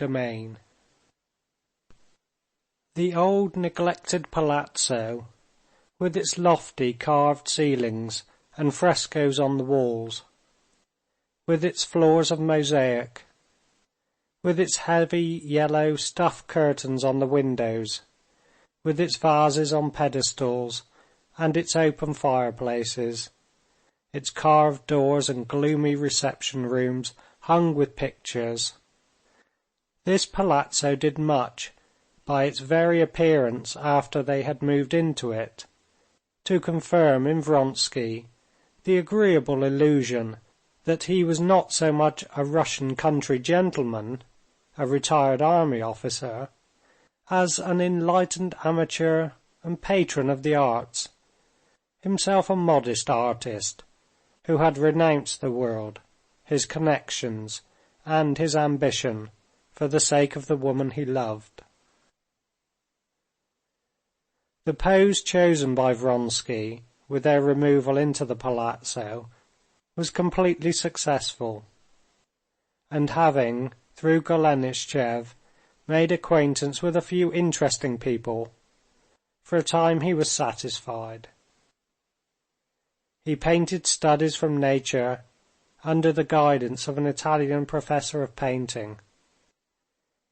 domain. The old neglected palazzo, with its lofty carved ceilings and frescoes on the walls, with its floors of mosaic, with its heavy yellow stuff curtains on the windows, with its vases on pedestals and its open fireplaces, its carved doors and gloomy reception rooms hung with pictures. This palazzo did much, by its very appearance after they had moved into it, to confirm in Vronsky the agreeable illusion that he was not so much a Russian country gentleman, a retired army officer, as an enlightened amateur and patron of the arts, himself a modest artist, who had renounced the world, his connections, and his ambition for the sake of the woman he loved. The pose chosen by Vronsky, with their removal into the palazzo, was completely successful, and having, through Golenishtchev, made acquaintance with a few interesting people, for a time he was satisfied. He painted studies from nature under the guidance of an Italian professor of painting,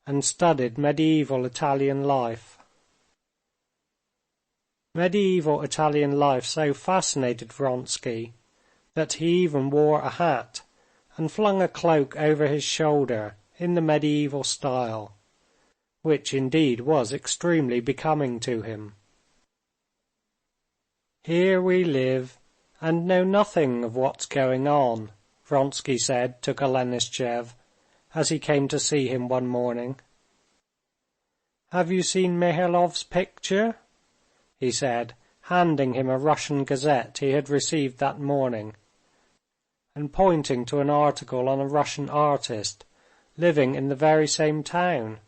and studied medieval Italian life. Medieval Italian life so fascinated Vronsky that he even wore a hat and flung a cloak over his shoulder in the medieval style, which indeed was extremely becoming to him. "Here we live and know nothing of what's going on," Vronsky said to Golenishtchev as he came to see him one morning. "Have you seen Mihailov's picture?" he said, handing him a Russian gazette he had received that morning, and pointing to an article on a Russian artist living in the very same town,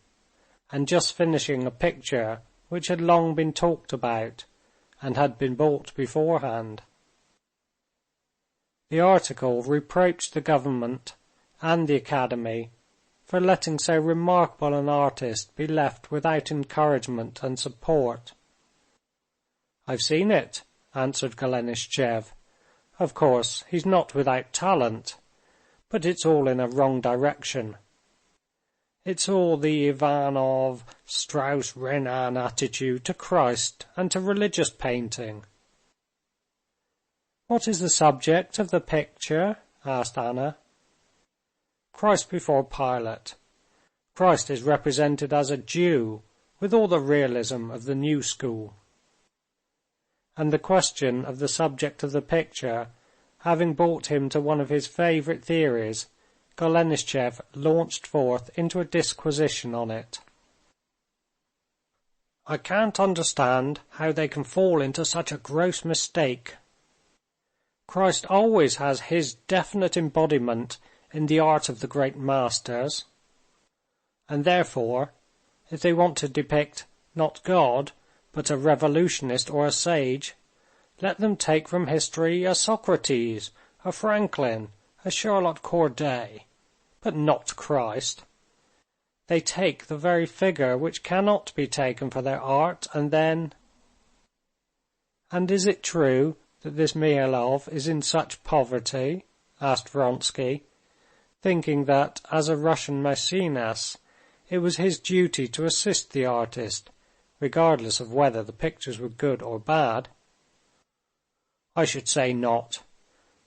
and just finishing a picture which had long been talked about and had been bought beforehand. The article reproached the government and the academy for letting so remarkable an artist be left without encouragement and support. "I've seen it," answered Golenishtchev. "Of course, he's not without talent, but it's all in a wrong direction. It's all the Ivanov, Strauss, Renan attitude to Christ and to religious painting." "What is the subject of the picture?" asked Anna. "Christ before Pilate. Christ is represented as a Jew, with all the realism of the new school." And the question of the subject of the picture having brought him to one of his favorite theories, Golenishtchev launched forth into a disquisition on it. "I can't understand how they can fall into such a gross mistake. Christ always has his definite embodiment in the art of the great masters, and therefore, if they want to depict, not God, but a revolutionist or a sage, let them take from history a Socrates, a Franklin, a Charlotte Corday, but not Christ. They take the very figure which cannot be taken for their art, and then—" "And is it true that this Mihailov is in such poverty?" asked Vronsky, thinking that, as a Russian Maecenas, it was his duty to assist the artist, regardless of whether the pictures were good or bad. "I should say not.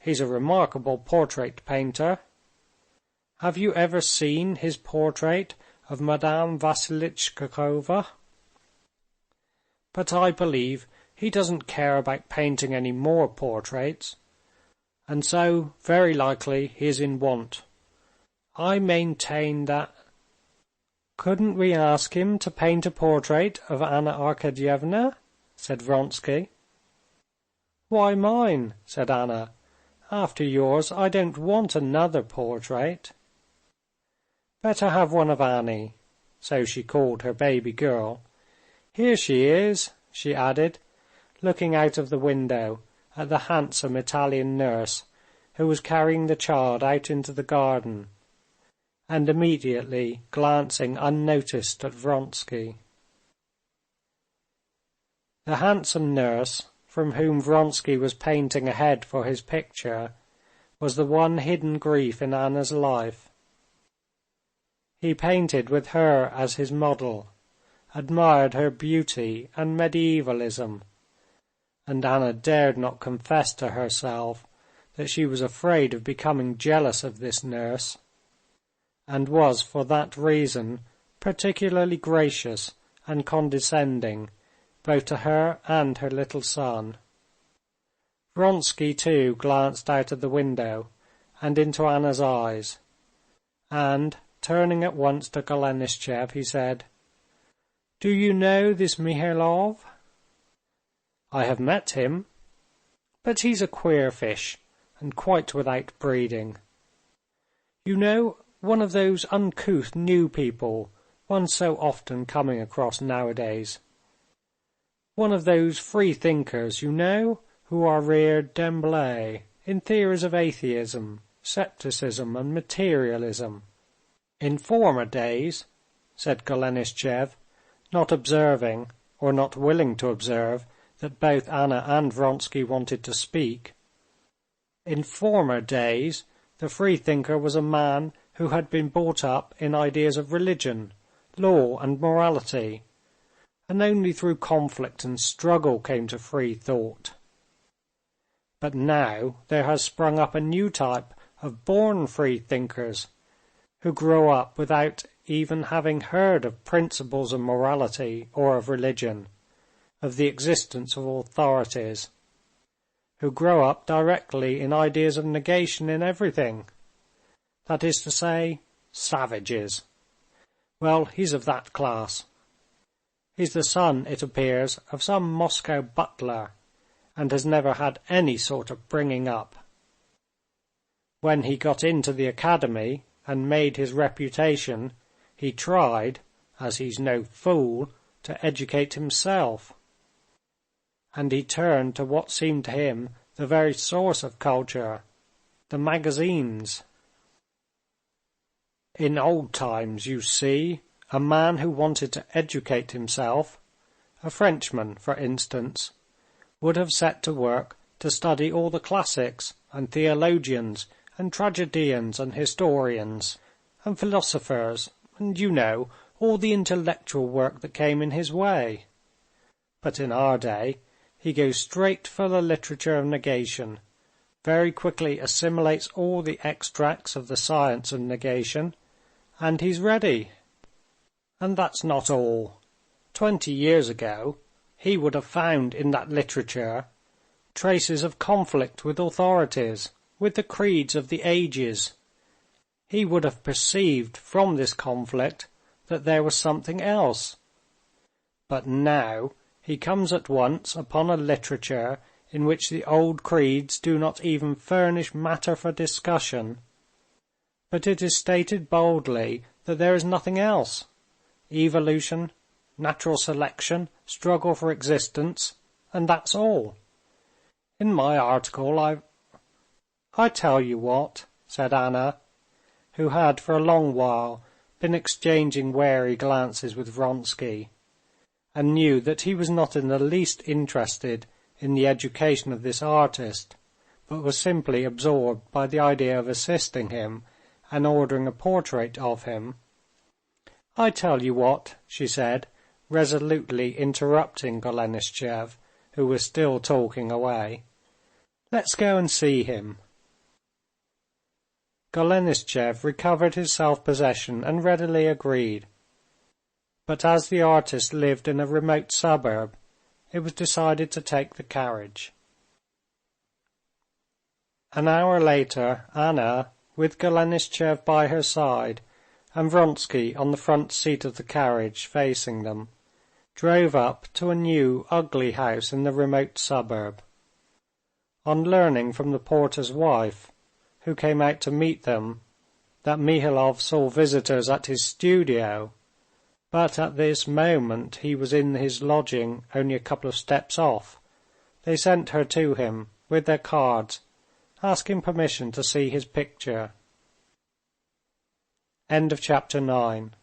He's a remarkable portrait painter. Have you ever seen his portrait of Madame Vasilichkova? But I believe he doesn't care about painting any more portraits, and so very likely he is in want. I maintain that—" "Couldn't we ask him to paint a portrait of Anna Arkadyevna?" said Vronsky. "Why mine?" said Anna. "After yours I don't want another portrait." "Better have one of Annie," so she called her baby girl. "Here she is," she added, looking out of the window at the handsome Italian nurse who was carrying the child out into the garden. and immediately glancing unnoticed at Vronsky. The handsome nurse, from whom Vronsky was painting a head for his picture, was the one hidden grief in Anna's life. He painted with her as his model, admired her beauty and medievalism, and Anna dared not confess to herself that she was afraid of becoming jealous of this nurse, and was for that reason particularly gracious and condescending both to her and her little son. Vronsky too glanced out of the window and into Anna's eyes, and, turning at once to Golenishtchev, he said, "Do you know this Mihailov?" "I have met him, but he's a queer fish, and quite without breeding. You know, one of those uncouth new people one's so often coming across nowadays. One of those free thinkers, you know, who are reared d'emblée in theories of atheism, scepticism, and materialism. In former days," said Golenishtchev, not observing, or not willing to observe, that both Anna and Vronsky wanted to speak. "In former days, the freethinker was a man who had been brought up in ideas of religion, law, and morality, and only through conflict and struggle came to free thought. But now there has sprung up a new type of born freethinkers, who grow up without even having heard of principles of morality or of religion, of the existence of authorities, who grow up directly in ideas of negation in everything, that is to say, savages. Well, he's of that class. He's the son, it appears, of some Moscow butler, and has never had any sort of bringing up. When he got into the academy and made his reputation, he tried, as he's no fool, to educate himself. And he turned to what seemed to him the very source of culture, the magazines. In old times, you see, a man who wanted to educate himself, a Frenchman, for instance, would have set to work to study all the classics and theologians and tragedians and historians and philosophers, and, you know, all the intellectual work that came in his way. But in our day, he goes straight for the literature of negation, very quickly assimilates all the extracts of the science of negation, and he's ready. And that's not all. 20 years ago, he would have found in that literature traces of conflict with authorities, with the creeds of the ages. He would have perceived from this conflict that there was something else. But now he comes at once upon a literature in which the old creeds do not even furnish matter for discussion, but it is stated boldly that there is nothing else. Evolution, natural selection, struggle for existence, and that's all. In my article I tell you what," said Anna, who had for a long while been exchanging wary glances with Vronsky, and knew that he was not in the least interested in the education of this artist, but was simply absorbed by the idea of assisting him and ordering a portrait of him. "I tell you what," she said, resolutely interrupting Golenishtchev, who was still talking away. "Let's go and see him." Golenishtchev recovered his self-possession and readily agreed. But as the artist lived in a remote suburb, it was decided to take the carriage. An hour later, Anna, with Golenishtchev by her side, and Vronsky on the front seat of the carriage facing them, drove up to a new, ugly house in the remote suburb. On learning from the porter's wife, who came out to meet them, that Mihailov saw visitors at his studio, but at this moment he was in his lodging only a couple of steps off, they sent her to him with their cards, asking permission to see his picture. Chapter 10.